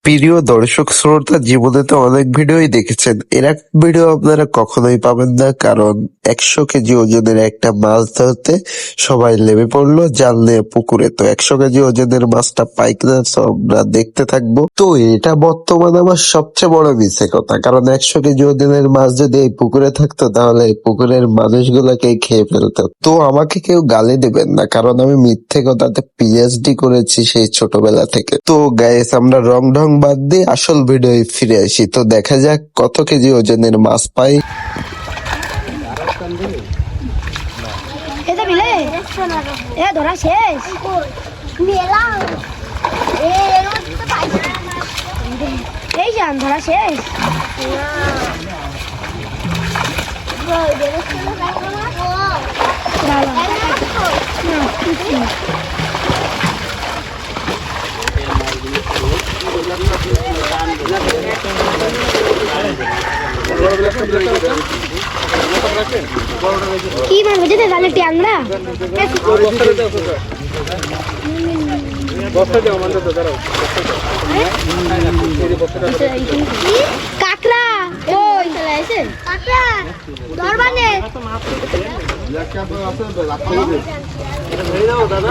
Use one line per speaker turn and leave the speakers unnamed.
প্রিয় দর্শক শ্রোতা, জীবনে তো অনেক ভিডিওই দেখেছেন, এরকম ভিডিও আপনারা কখনোই পাবেন না। কারণ 100 কেজি ওজনের একটা মাছ ধরতে সবাই নেমে পড়লো জাল নিয়ে পুকুরে। তো 100 কেজি ওজনের মাছটা পাই কিনা আমরা দেখতে থাকবো। তো এটা বর্তমানে আমার সবচেয়ে বড় মিথ্যে কথা, কারণ 100 কেজি ওজনের মাছ যদি এই পুকুরে থাকতো তাহলে এই পুকুরের মানুষগুলোকে খেয়ে ফেলতো। তো আমাকে কেউ গালি দেবেন না, কারণ আমি মিথ্যে কথাতে পিএইচডি করেছি সেই ছোটবেলা থেকে। তো গাইস, আমরা রং ঢং বাদ দিয়ে আসল ভিডিও ফিরে আসি। তো দেখা যাক কত কেজি ওজনের মাছ পাই।
ধরা শেষ এই যান ধরা শেষ। কি মাছ বুঝে তাহলে ট্যাংরা কাঁকড়া ওই কাঁকড়া দরবানে দাদা